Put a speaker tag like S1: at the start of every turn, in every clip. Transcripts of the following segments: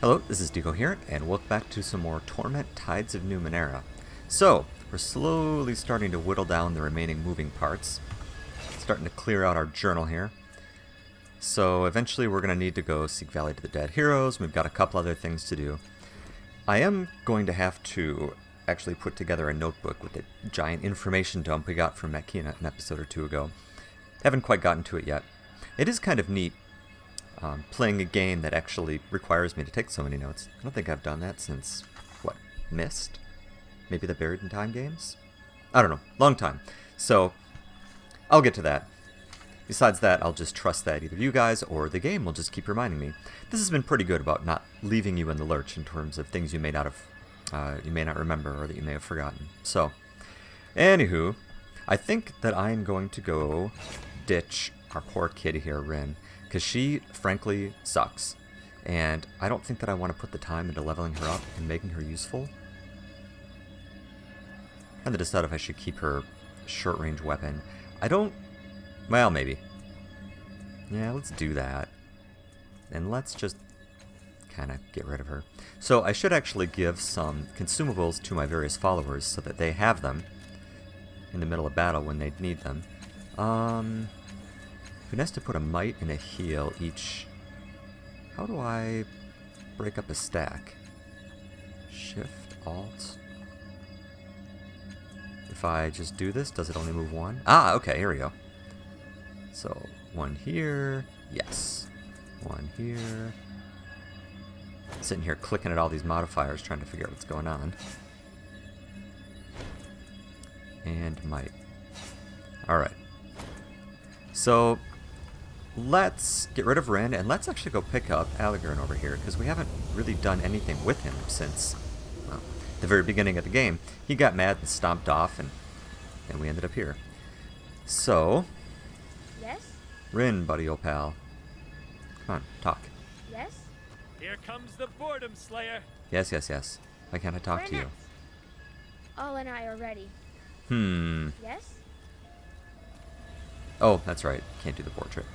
S1: Hello, this is Decoherent, and welcome back to some more Torment Tides of Numenera. So, we're slowly starting to whittle down the remaining moving parts. Starting to clear out our journal here. So, eventually we're going to need to go seek Valley to the Dead Heroes. We've got a couple other things to do. I am going to have to actually put together a notebook with the giant information dump we got from Makina an episode or two ago. Haven't quite gotten to it yet. It is kind of neat. Playing a game that actually requires me to take so many notes. I don't think I've done that since, what, Myst? Maybe the Buried in Time games? I don't know. Long time. So, I'll get to that. Besides that, I'll just trust that either you guys or the game will just keep reminding me. This has been pretty good about not leaving you in the lurch in terms of things you may not remember or that you may have forgotten. So, anywho, I think that I'm going to go ditch our poor kitty here, Rin. Because she, frankly, sucks. And I don't think that I want to put the time into leveling her up and making her useful. And to decide if I should keep her short-range weapon. I don't... Well, maybe. Yeah, let's do that. And let's just kind of get rid of her. So I should actually give some consumables to my various followers so that they have them in the middle of battle when they need them. Who has to put a might and a heal each? How do I break up a stack? Shift, Alt. If I just do this, does it only move one? Ah, okay, here we go. So, one here, yes. One here. Sitting here clicking at all these modifiers trying to figure out what's going on. And might. Alright. So, let's get rid of Rin, and let's actually go pick up Allegern over here, because we haven't really done anything with him since, well, the very beginning of the game. He got mad and stomped off, and we ended up here. So,
S2: Yes?
S1: Rin, buddy, old pal. Come on, talk.
S2: Yes?
S3: Here comes the Boredom Slayer.
S1: Yes, yes, yes. Why can't I talk to you?
S2: Next? All and I are ready. Yes?
S1: Oh, that's right. Can't do the portrait.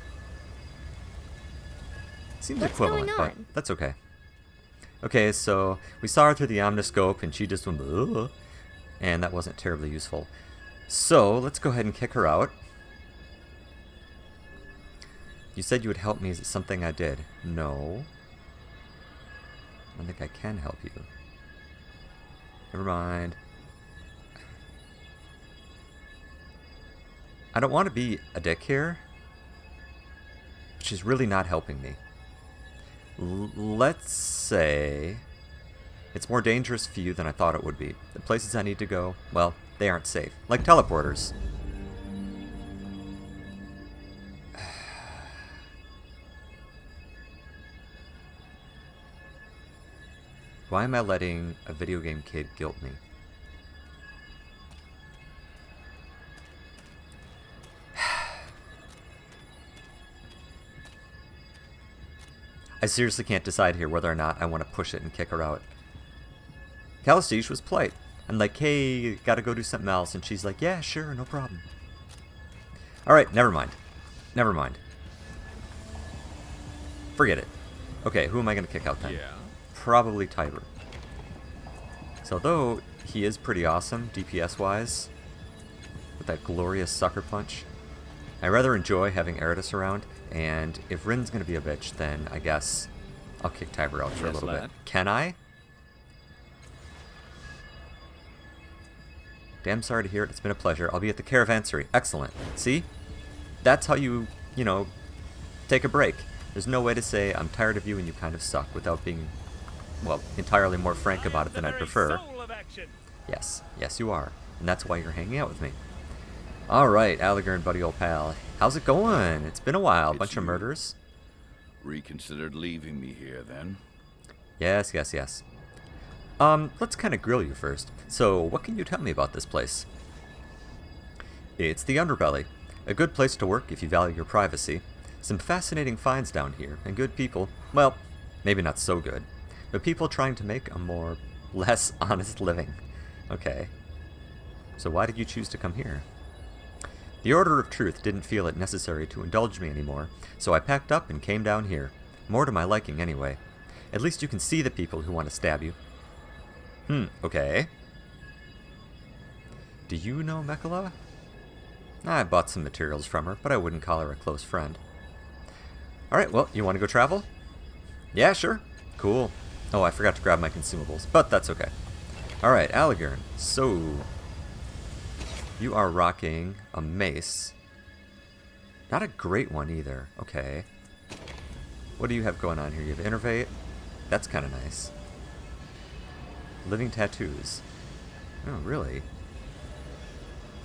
S1: Seems
S2: What's
S1: equivalent,
S2: going
S1: but
S2: on?
S1: that's okay. Okay, so we saw her through the omniscope, and she just went, ugh, and that wasn't terribly useful. So, let's go ahead and kick her out. You said you would help me. Is it something I did? No. I don't think I can help you. Never mind. I don't want to be a dick here. She's really not helping me. Let's say it's more dangerous for you than I thought it would be. The places I need to go, well, they aren't safe. Like teleporters. Why am I letting a video game kid guilt me? I seriously can't decide here whether or not I want to push it and kick her out. Calistige was polite. I'm like, hey, gotta go do something else. And she's like, yeah, sure, no problem. Alright, never mind. Never mind. Forget it. Okay, who am I going to kick out then?
S3: Yeah.
S1: Probably Tiber. So though he is pretty awesome, DPS-wise, with that glorious sucker punch, I rather enjoy having Eridus around. And if Rin's going to be a bitch, then I guess I'll kick Tiber out for a little bit. Can I? Damn sorry to hear it. It's been a pleasure. I'll be at the Caravansary. Excellent. See? That's how you take a break. There's no way to say, I'm tired of you and you kind of suck without being, well, entirely more frank about it than I'd prefer. Yes. Yes, you are. And that's why you're hanging out with me. Alright, Allegern, buddy old pal. How's it going? It's been a while. Bunch of murders.
S4: Reconsidered leaving me here, then?
S1: Yes, yes, yes. Let's kind of grill you first. So, what can you tell me about this place? It's the Underbelly. A good place to work if you value your privacy. Some fascinating finds down here, and good people. Well, maybe not so good. But people trying to make a less honest living. Okay. So why did you choose to come here? The Order of Truth didn't feel it necessary to indulge me anymore, so I packed up and came down here. More to my liking, anyway. At least you can see the people who want to stab you. Okay. Do you know Mekhala? I bought some materials from her, but I wouldn't call her a close friend. Alright, well, you want to go travel? Yeah, sure. Cool. Oh, I forgot to grab my consumables, but that's okay. Alright, Allegern. So, you are rocking a mace. Not a great one either. Okay. What do you have going on here? You have Innervate. That's kind of nice. Living tattoos. Oh, really?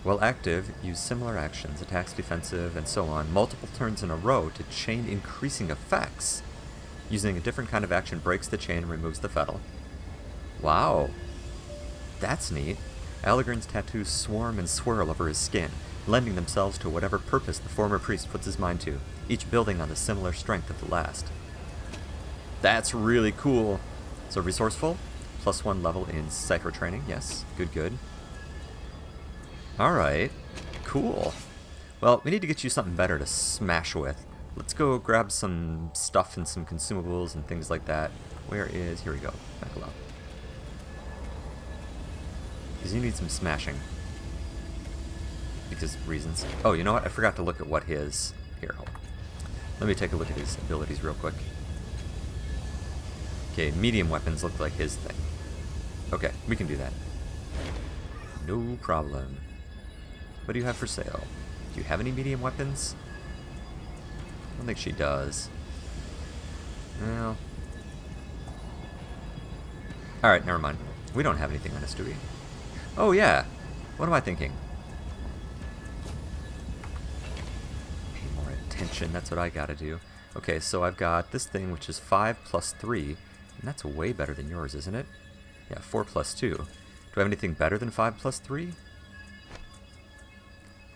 S1: While active, use similar actions, attacks, defensive, and so on, multiple turns in a row to chain increasing effects. Using a different kind of action breaks the chain and removes the fettle. Wow. That's neat. Allegern's tattoos swarm and swirl over his skin, lending themselves to whatever purpose the former priest puts his mind to, each building on the similar strength of the last. That's really cool. So resourceful, +1 level in Cypher training, yes, good. Alright, cool. Well, we need to get you something better to smash with. Let's go grab some stuff and some consumables and things like that. Where is... here we go. Mekhala. Because you need some smashing. Because reasons. Oh, you know what? I forgot to look at what his... here, hold on. Let me take a look at his abilities real quick. Okay, medium weapons look like his thing. Okay, we can do that. No problem. What do you have for sale? Do you have any medium weapons? I don't think she does. Well... alright, never mind. We don't have anything on us, do we? Oh, yeah. What am I thinking? Pay more attention. That's what I gotta do. Okay, so I've got this thing, which is 5 + 3. And that's way better than yours, isn't it? Yeah, 4 + 2. Do I have anything better than 5 + 3?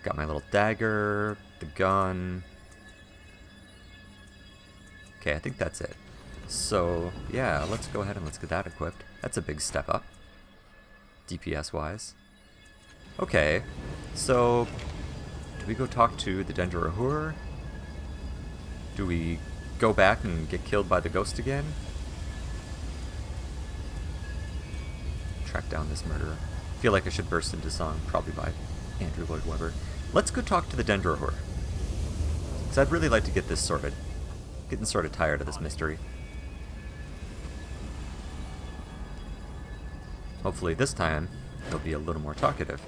S1: Got my little dagger, the gun. Okay, I think that's it. So, yeah, let's go ahead and let's get that equipped. That's a big step up, DPS-wise. Okay, so do we go talk to the Dendrahur? Do we go back and get killed by the ghost again? Track down this murderer. I feel like I should burst into song, probably by Andrew Lloyd Webber. Let's go talk to the Dendrahur. Because I'd really like to get this sorted. Getting sort of tired of this mystery. Hopefully this time he'll be a little more talkative.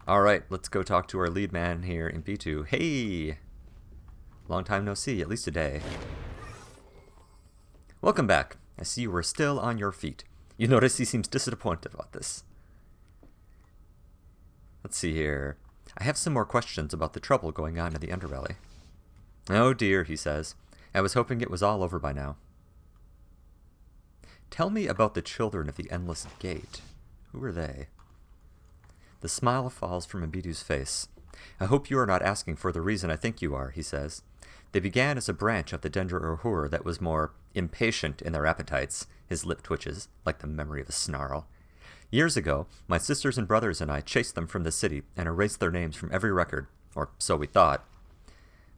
S1: Alright, let's go talk to our lead man here in B2. Hey! Long time no see, at least a day. Welcome back. I see you were still on your feet. You notice he seems disappointed about this. Let's see here. I have some more questions about the trouble going on in the underbelly. Oh dear, he says. I was hoping it was all over by now. Tell me about the children of the Endless Gate. Who are they? The smile falls from Mbidu's face. I hope you are not asking for the reason I think you are, he says. They began as a branch of the Dendrahur that was more impatient in their appetites. His lip twitches, like the memory of a snarl. Years ago, my sisters and brothers and I chased them from the city and erased their names from every record, or so we thought.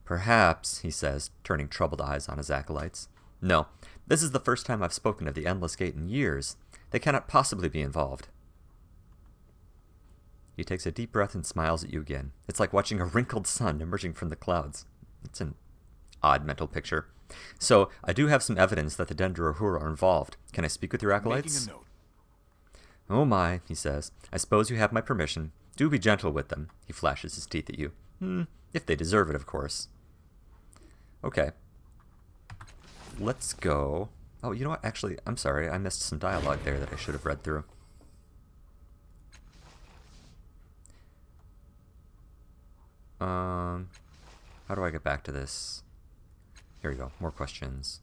S1: Perhaps, he says, turning troubled eyes on his acolytes. No, this is the first time I've spoken of the Endless Gate in years. They cannot possibly be involved. He takes a deep breath and smiles at you again. It's like watching a wrinkled sun emerging from the clouds. It's an odd mental picture. So, I do have some evidence that the Dendrahur are involved. Can I speak with your acolytes?
S4: Making a note.
S1: Oh my, he says. I suppose you have my permission. Do be gentle with them. He flashes his teeth at you. If they deserve it, of course. Okay. Let's go. Oh, you know what? Actually, I'm sorry. I missed some dialogue there that I should have read through. How do I get back to this? Here we go. More questions.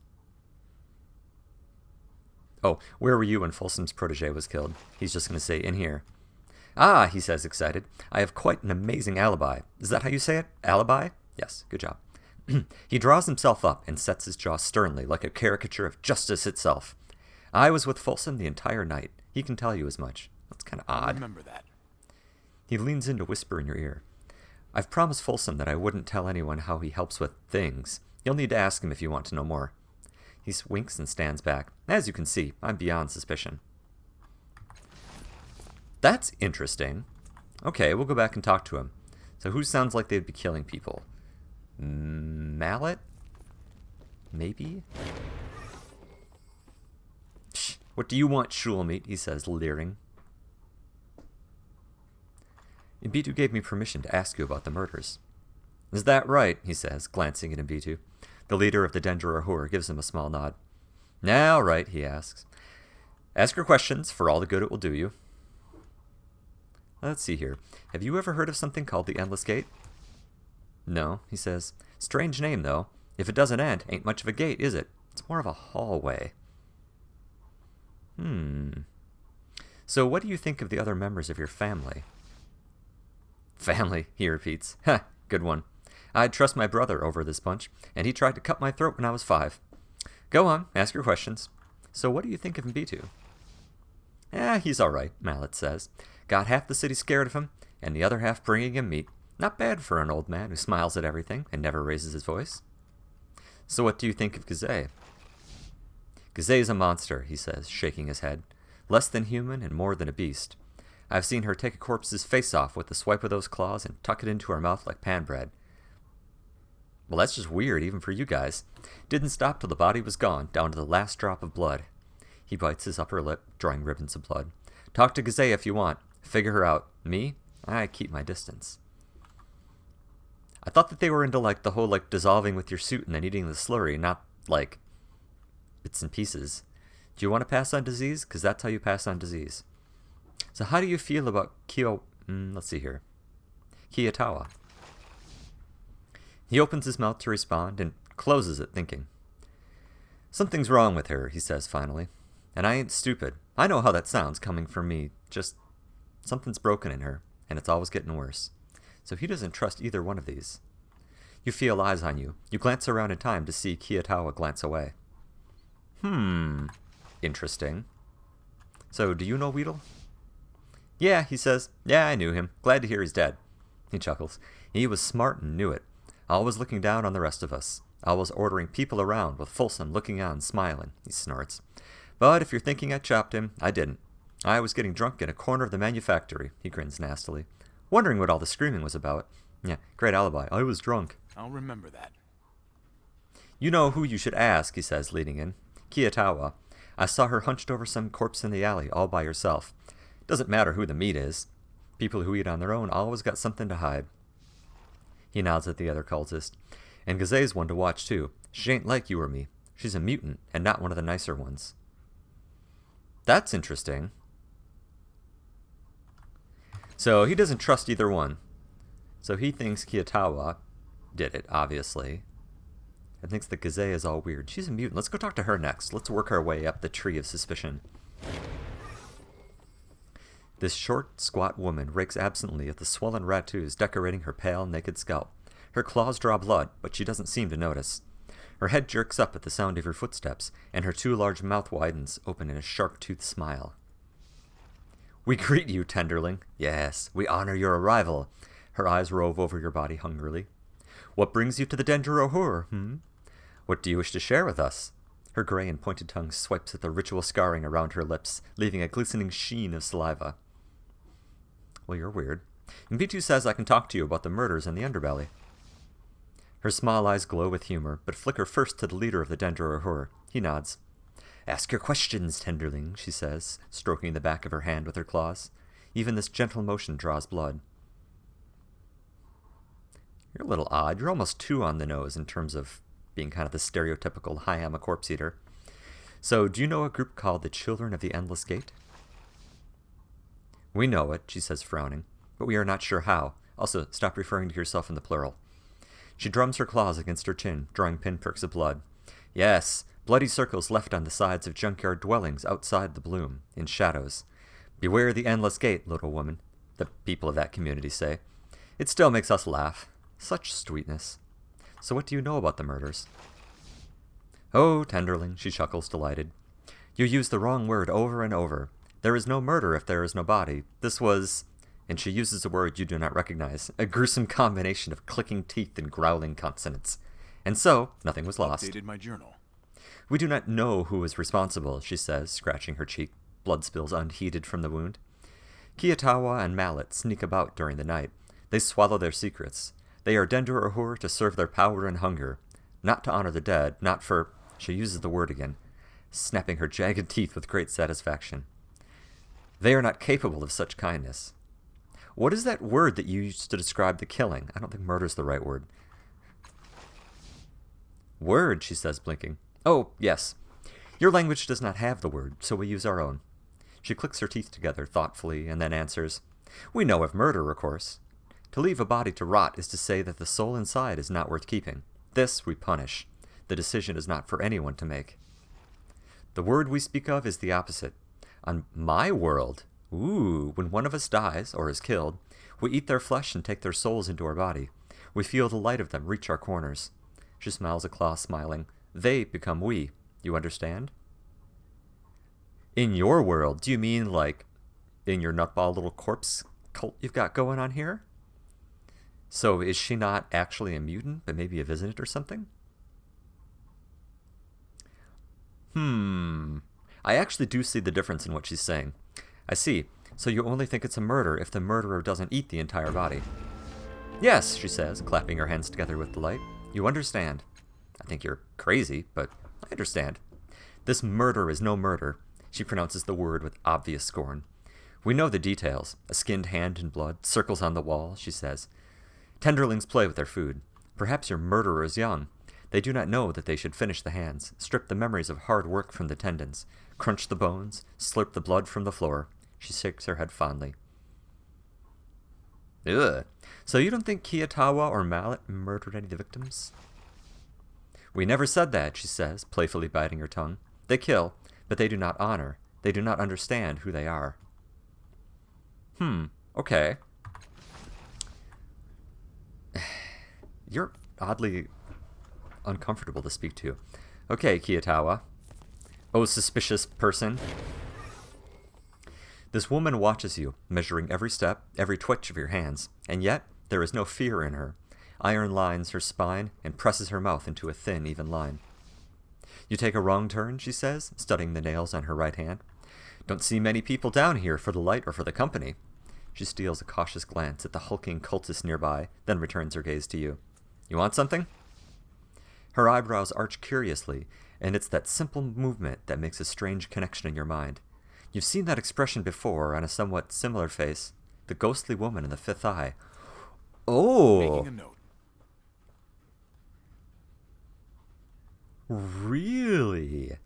S1: Oh, where were you when Folsom's protege was killed? He's just going to say, in here. Ah, he says, excited. I have quite an amazing alibi. Is that how you say it? Alibi? Yes, good job. He draws himself up and sets his jaw sternly, like a caricature of justice itself. I was with Folsom the entire night. He can tell you as much. That's kind of odd.
S4: Remember that.
S1: He leans in to whisper in your ear. I've promised Folsom that I wouldn't tell anyone how he helps with things. You'll need to ask him if you want to know more. He winks and stands back. As you can see, I'm beyond suspicion. That's interesting. Okay, we'll go back and talk to him. So who sounds like they'd be killing people? Mallet? Maybe? Psh, what do you want, Shulmeat? He says, leering. Mbitu gave me permission to ask you about the murders. Is that right? He says, glancing at Mbitu. The leader of the Dendra Ahur gives him a small nod. Now, right, he asks. Ask your questions for all the good it will do you. Let's see here. Have you ever heard of something called the Endless Gate? No, he says. Strange name, though. If it doesn't end, ain't much of a gate, is it? It's more of a hallway. So what do you think of the other members of your family? Family, he repeats. Ha, good one. I'd trust my brother over this bunch, and he tried to cut my throat when I was 5. Go on, ask your questions. So what do you think of Mbitu? He's all right, Mallet says. Got half the city scared of him, and the other half bringing him meat. Not bad for an old man who smiles at everything and never raises his voice. So what do you think of Gazay? Gazay's a monster, he says, shaking his head. Less than human and more than a beast. I've seen her take a corpse's face off with the swipe of those claws and tuck it into her mouth like pan bread. Well, that's just weird, even for you guys. Didn't stop till the body was gone, down to the last drop of blood. He bites his upper lip, drawing ribbons of blood. Talk to Gazay if you want. Figure her out. Me? I keep my distance. I thought that they were into, the whole, dissolving with your suit and then eating the slurry, not, bits and pieces. Do you want to pass on disease? Because that's how you pass on disease. So how do you feel about Kiyatawa? He opens his mouth to respond and closes it, thinking. Something's wrong with her, he says finally. And I ain't stupid. I know how that sounds coming from me. Just something's broken in her, and it's always getting worse. So he doesn't trust either one of these. You feel eyes on you. You glance around in time to see Kiyatawa glance away. Interesting. So, do you know Weedle? Yeah, he says. Yeah, I knew him. Glad to hear he's dead. He chuckles. He was smart and knew it. Always looking down on the rest of us. Always ordering people around with Folsom looking on, smiling. He snorts. But if you're thinking I chopped him, I didn't. I was getting drunk in a corner of the manufactory. He grins nastily. Wondering what all the screaming was about. Yeah, great alibi. I was drunk.
S5: I'll remember that.
S1: You know who you should ask, he says, leading in. Kiyatawa. I saw her hunched over some corpse in the alley, all by herself. Doesn't matter who the meat is. People who eat on their own always got something to hide. He nods at the other cultist. And Gazay's one to watch, too. She ain't like you or me. She's a mutant, and not one of the nicer ones. That's interesting. So he doesn't trust either one. So he thinks Kiyatawa did it, obviously. And thinks that Gazay is all weird. She's a mutant. Let's go talk to her next. Let's work our way up the tree of suspicion. This short, squat woman rakes absently at the swollen ratoos decorating her pale, naked scalp. Her claws draw blood, but she doesn't seem to notice. Her head jerks up at the sound of her footsteps, and her too large mouth widens, open in a sharp-toothed smile. We greet you, tenderling. Yes, we honor your arrival. Her eyes rove over your body hungrily. What brings you to the Dendra Ahur, What do you wish to share with us? Her gray and pointed tongue swipes at the ritual scarring around her lips, leaving a glistening sheen of saliva. Well, you're weird. Mbitu says I can talk to you about the murders in the underbelly. Her small eyes glow with humor, but flicker first to the leader of the Dendra Ahur. He nods. Ask your questions, tenderling, she says, stroking the back of her hand with her claws. Even this gentle motion draws blood. You're a little odd. You're almost too on the nose in terms of being kind of the stereotypical, hi, I'm a corpse eater. So, do you know a group called the Children of the Endless Gate? We know it, she says, frowning, but we are not sure how. Also, stop referring to yourself in the plural. She drums her claws against her chin, drawing pinpricks of blood. Yes, bloody circles left on the sides of junkyard dwellings outside the bloom, in shadows. Beware the endless gate, little woman, the people of that community say. It still makes us laugh. Such sweetness. So what do you know about the murders? Oh, tenderling, she chuckles, delighted. You use the wrong word over and over. There is no murder if there is no body. This was and she uses a word you do not recognize, a gruesome combination of clicking teeth and growling consonants. And so, nothing was lost.
S5: Updated my journal.
S1: We do not know who is responsible, she says, scratching her cheek. Blood spills unheeded from the wound. Kiyatawa and Mallet sneak about during the night. They swallow their secrets. They are Dendur Ahur to serve their power and hunger, not to honor the dead, not for... She uses the word again, snapping her jagged teeth with great satisfaction. They are not capable of such kindness. What is that word that you used to describe the killing? I don't think murder's the right word. Word, she says, blinking. Oh, yes. Your language does not have the word, so we use our own. She clicks her teeth together thoughtfully and then answers, We know of murder, of course. To leave a body to rot is to say that the soul inside is not worth keeping. This we punish. The decision is not for anyone to make. The word we speak of is the opposite. On my world, when one of us dies or is killed, we eat their flesh and take their souls into our body. We feel the light of them reach our corners. She smiles across, smiling. They become we. You understand? In your world, do you mean like in your nutball little corpse cult you've got going on here? So is she not actually a mutant, but maybe a visitant or something? I actually do see the difference in what she's saying. I see. So you only think it's a murder if the murderer doesn't eat the entire body. Yes, she says, clapping her hands together with delight. You understand. I think you're crazy, but I understand. This murder is no murder. She pronounces the word with obvious scorn. We know the details. A skinned hand in blood, circles on the wall, she says. Tenderlings play with their food. Perhaps your murderer is young. They do not know that they should finish the hands, strip the memories of hard work from the tendons, crunch the bones, slurp the blood from the floor. She shakes her head fondly. Ugh. So you don't think Kiyatawa or Mallet murdered any of the victims? We never said that, she says, playfully biting her tongue. They kill, but they do not honor. They do not understand who they are. Okay. You're oddly uncomfortable to speak to. Okay, Kiyatawa. Oh, suspicious person. This woman watches you, measuring every step, every twitch of your hands, and yet there is no fear in her. Iron lines her spine and presses her mouth into a thin, even line. You take a wrong turn, she says, studying the nails on her right hand. Don't see many people down here for the light or for the company. She steals a cautious glance at the hulking cultist nearby, then returns her gaze to you. You want something? Her eyebrows arch curiously, and it's that simple movement that makes a strange connection in your mind. You've seen that expression before on a somewhat similar face. The ghostly woman in the fifth eye. Oh!
S5: Making a note.
S1: Really?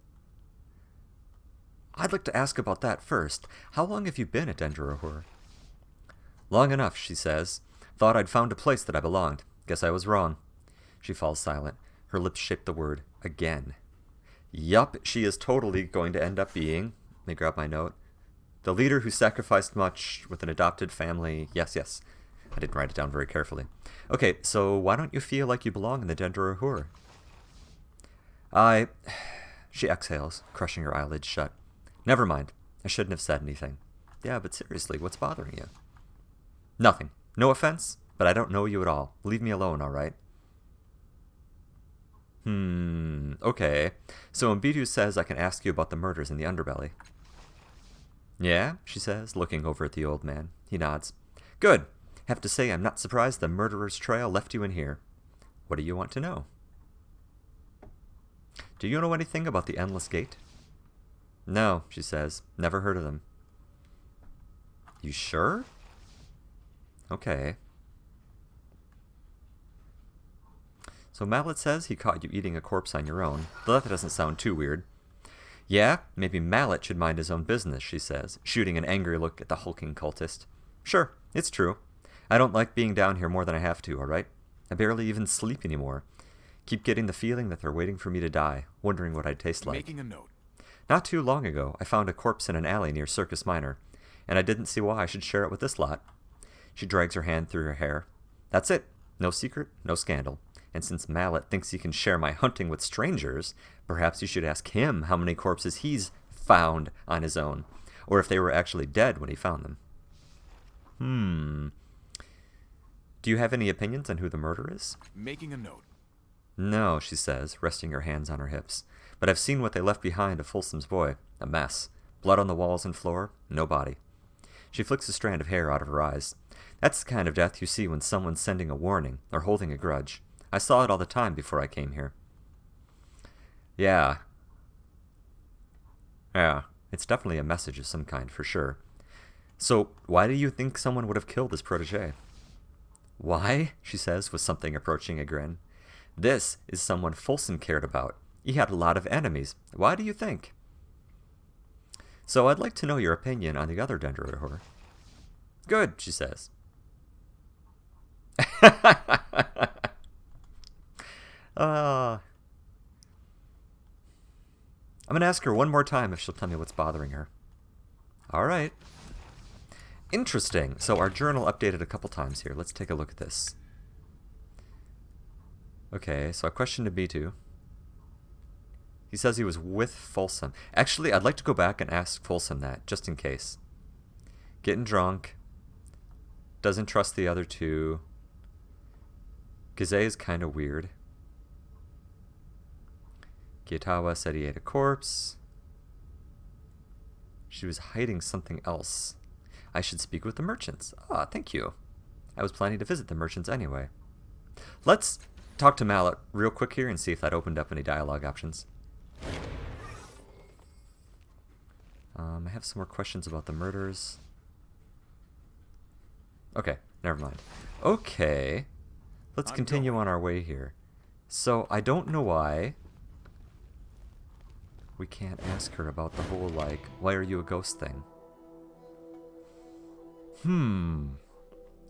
S1: I'd like to ask about that first. How long have you been at Dendur Ahur? Long enough, she says. Thought I'd found a place that I belonged. Guess I was wrong. She falls silent. Her lips shape the word, again. Yup, she is totally going to end up being, let me grab my note, the leader who sacrificed much with an adopted family. Yes. I didn't write it down very carefully. Okay, so why don't you feel like you belong in the Dendur Ahur? She exhales, crushing her eyelids shut. Never mind. I shouldn't have said anything. Yeah, but seriously, what's bothering you? Nothing. No offense, but I don't know you at all. Leave me alone, all right? Okay. So Mbidu says I can ask you about the murders in the underbelly. Yeah, she says, looking over at the old man. He nods. Good. Have to say I'm not surprised the murderer's trail left you in here. What do you want to know? Do you know anything about the Endless Gate? No, she says. Never heard of them. You sure? Okay. So Mallet says he caught you eating a corpse on your own, though that doesn't sound too weird. Yeah, maybe Mallet should mind his own business, she says, shooting an angry look at the hulking cultist. Sure, it's true. I don't like being down here more than I have to, alright? I barely even sleep anymore. Keep getting the feeling that they're waiting for me to die, wondering what I'd taste like.
S5: Making a note.
S1: Not too long ago, I found a corpse in an alley near Circus Minor, and I didn't see why I should share it with this lot. She drags her hand through her hair. That's it. No secret, no scandal. And since Mallet thinks he can share my hunting with strangers, perhaps you should ask him how many corpses he's found on his own, or if they were actually dead when he found them. Do you have any opinions on who the murderer is?
S5: Making a note.
S1: No, she says, resting her hands on her hips. But I've seen what they left behind of Folsom's boy. A mess. Blood on the walls and floor. No body. She flicks a strand of hair out of her eyes. That's the kind of death you see when someone's sending a warning or holding a grudge. I saw it all the time before I came here. Yeah. Yeah, it's definitely a message of some kind, for sure. So, why do you think someone would have killed his protege? Why? She says, with something approaching a grin. This is someone Folsom cared about. He had a lot of enemies. Why do you think? So I'd like to know your opinion on the other Dendroid. Good, she says. I'm going to ask her one more time if she'll tell me what's bothering her. All right. Interesting. So our journal updated a couple times here. Let's take a look at this. Okay, so I questioned to B2. He says he was with Folsom. Actually, I'd like to go back and ask Folsom that, just in case. Getting drunk. Doesn't trust the other two. Gazé is kind of weird. Gyatawa said he ate a corpse. She was hiding something else. I should speak with the merchants. Ah, thank you. I was planning to visit the merchants anyway. Let's talk to Mallet real quick here and see if that opened up any dialogue options. I have some more questions about the murders. Okay, never mind. Okay, let's continue on our way here. So, I don't know why we can't ask her about the whole, like, why are you a ghost thing?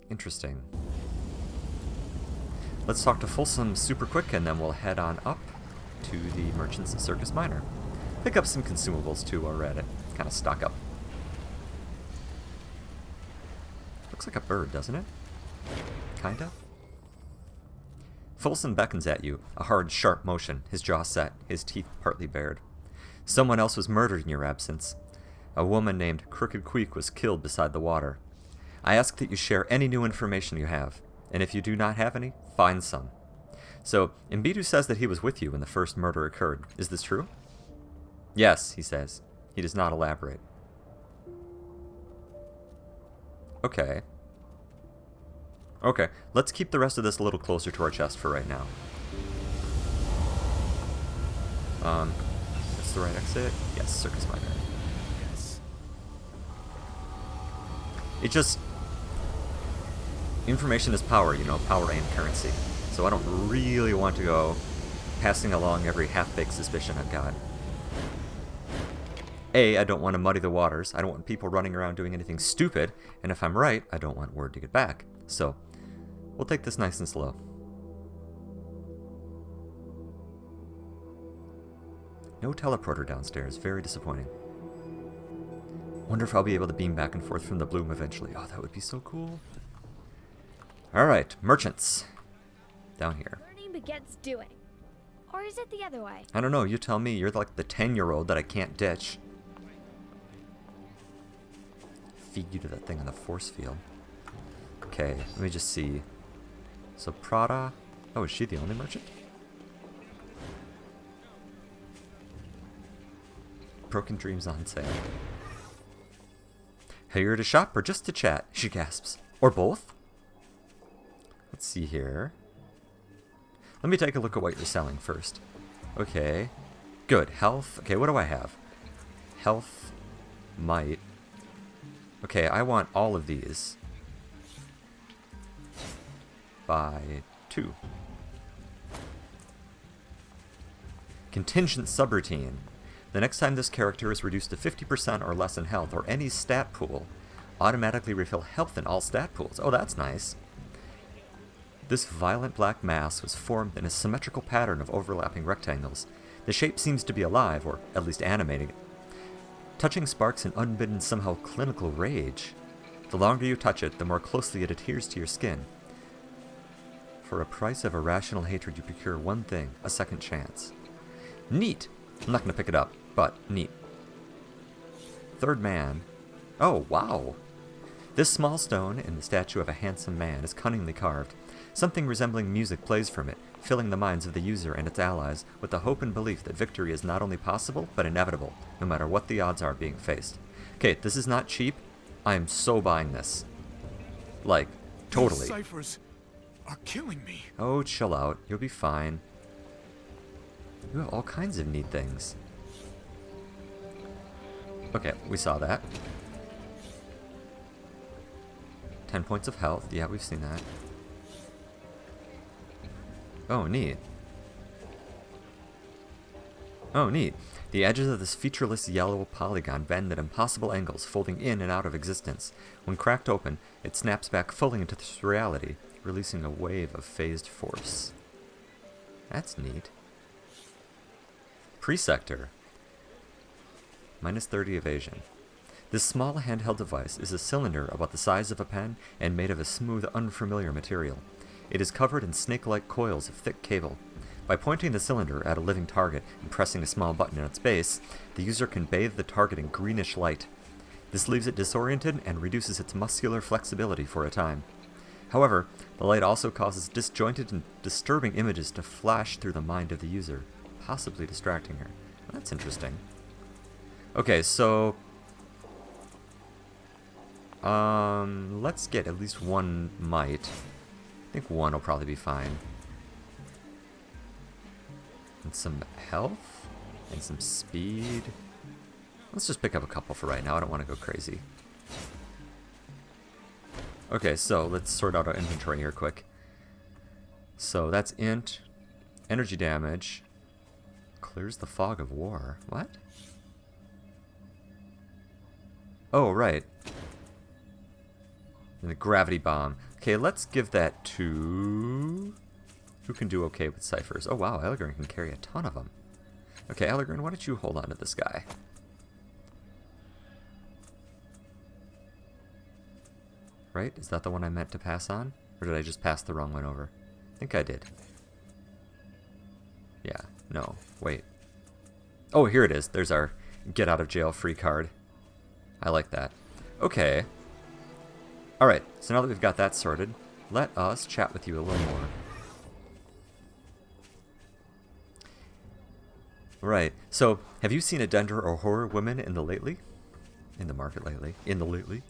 S1: Interesting. Let's talk to Folsom super quick, and then we'll head on up to the Merchants of Circus Minor. Pick up some consumables, too, while we're at it. Kind of stock up. Looks like a bird, doesn't it? Kinda. Folsom beckons at you, a hard, sharp motion, his jaw set, his teeth partly bared. Someone else was murdered in your absence. A woman named Crooked Queek was killed beside the water. I ask that you share any new information you have, and if you do not have any, find some. So, Mbidu says that he was with you when the first murder occurred. Is this true? Yes, he says. He does not elaborate. Okay. Okay, let's keep the rest of this a little closer to our chest for right now. That's the right exit? Yes, Circus Minor.
S5: Yes.
S1: It just... Information is power, you know, power and currency. So I don't really want to go passing along every half-baked suspicion I've got. A, I don't want to muddy the waters. I don't want people running around doing anything stupid. And if I'm right, I don't want word to get back. So, we'll take this nice and slow. No teleporter downstairs. Very disappointing. Wonder if I'll be able to beam back and forth from the bloom eventually. Oh, that would be so cool. Alright, merchants. Down here.
S2: Learning begets doing. Or is it the other way?
S1: I don't know, you tell me. You're like the 10-year-old that I can't ditch. Feed you to that thing on the force field. Okay, let me just see. So Prada... Oh, is she the only merchant? Broken Dreams on sale. Here to shop or just to chat? She gasps. Or both? Let's see here. Let me take a look at what you're selling first. Okay. Good. Health. Okay, what do I have? Health. Might. Okay, I want all of these. By 2. Contingent subroutine. The next time this character is reduced to 50% or less in health or any stat pool, automatically refill health in all stat pools. Oh, that's nice. This violent black mass was formed in a symmetrical pattern of overlapping rectangles. The shape seems to be alive, or at least animating. Touching sparks an unbidden, somehow clinical rage. The longer you touch it, the more closely it adheres to your skin. For a price of irrational hatred, you procure one thing, a second chance. Neat! I'm not going to pick it up, but neat. Third man. Oh, wow! This small stone in the statue of a handsome man is cunningly carved. Something resembling music plays from it, filling the minds of the user and its allies with the hope and belief that victory is not only possible, but inevitable, no matter what the odds are being faced. Okay, this is not cheap. I am so buying this. Like, totally.
S5: These ciphers are killing me.
S1: Oh, chill out. You'll be fine. You have all kinds of neat things. Okay, we saw that. 10 points of health. Yeah, we've seen that. Oh, neat. Oh, neat. The edges of this featureless yellow polygon bend at impossible angles, folding in and out of existence. When cracked open, it snaps back fully into this reality, releasing a wave of phased force. That's neat. Presector. Minus 30 evasion. This small handheld device is a cylinder about the size of a pen and made of a smooth, unfamiliar material. It is covered in snake-like coils of thick cable. By pointing the cylinder at a living target and pressing a small button in its base, the user can bathe the target in greenish light. This leaves it disoriented and reduces its muscular flexibility for a time. However, the light also causes disjointed and disturbing images to flash through the mind of the user, possibly distracting her. That's interesting. Okay, so let's get at least one might. I think one will probably be fine. And some health and some speed. Let's just pick up a couple for right now. I don't want to go crazy. Okay, so let's sort out our inventory here quick. So that's int, energy damage, clears the fog of war. What? Oh, right. And the gravity bomb. Okay, let's give that to... Who can do okay with ciphers? Oh wow, Elegrin can carry a ton of them. Okay, Elegrin, why don't you hold on to this guy? Right? Is that the one I meant to pass on? Or did I just pass the wrong one over? I think I did. Yeah, no, wait. Oh, here it is. There's our get out of jail free card. I like that. Okay. Alright, so now that we've got that sorted, let us chat with you a little more. Right, so have you seen a Dendra or horror woman in the lately? In the market lately? In the lately?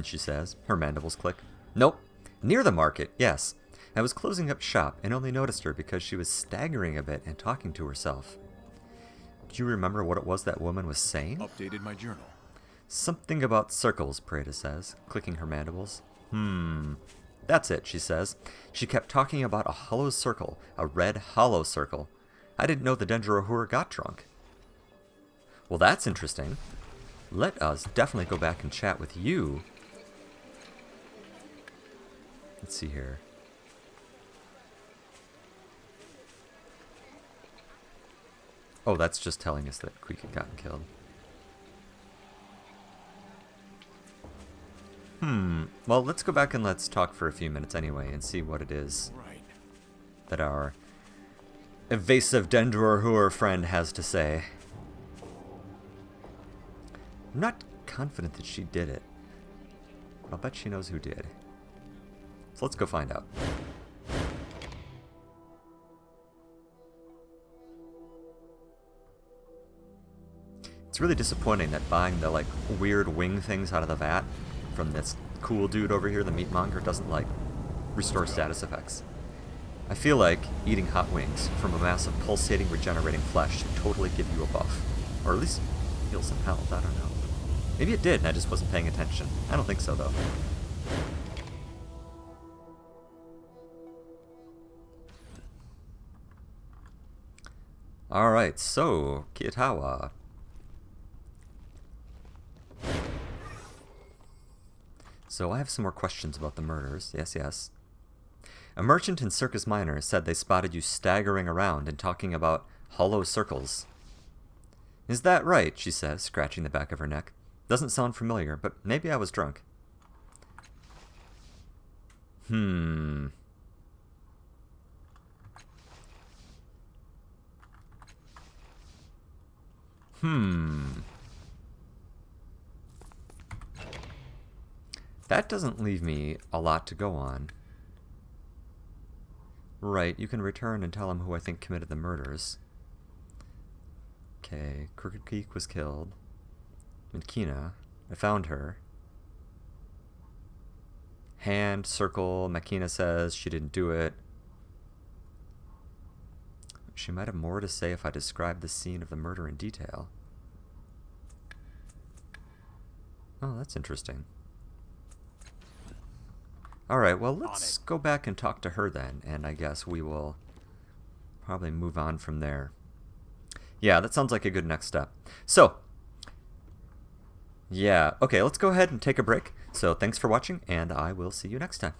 S1: She says, her mandibles click. Nope. Near the market, yes. I was closing up shop and only noticed her because she was staggering a bit and talking to herself. Do you remember what it was that woman was saying?
S5: Updated my journal.
S1: Something about circles, Pareda says, clicking her mandibles. That's it, she says. She kept talking about a hollow circle, a red hollow circle. I didn't know the Dendrohur got drunk. Well, that's interesting. Let us definitely go back and chat with you. Let's see here. Oh, that's just telling us that Queek had gotten killed. Well, let's go back and let's talk for a few minutes anyway and see what it is that our evasive Dendrohur friend has to say. I'm not confident that she did it, but I'll bet she knows who did. So let's go find out. It's really disappointing that buying the, like, weird wing things out of the vat from this cool dude over here, the meatmonger, doesn't, like, restore status effects. I feel like eating hot wings from a mass of pulsating, regenerating flesh should totally give you a buff. Or at least heal some health, I don't know. Maybe it did and I just wasn't paying attention. I don't think so, though. Alright, so, Kiatawa. So I have some more questions about the murders. Yes, yes. A merchant in Circus Minor said they spotted you staggering around and talking about hollow circles. Is that right? She says, scratching the back of her neck. Doesn't sound familiar, but maybe I was drunk. That doesn't leave me a lot to go on. Right, you can return and tell him who I think committed the murders. Okay, Crooked Geek was killed. Makina, I found her. Hand, circle, Makina says she didn't do it. She might have more to say if I described the scene of the murder in detail. Oh, that's interesting. Alright, well, let's go back and talk to her then, and I guess we will probably move on from there. Yeah, that sounds like a good next step. So, yeah, okay, let's go ahead and take a break. So thanks for watching, and I will see you next time.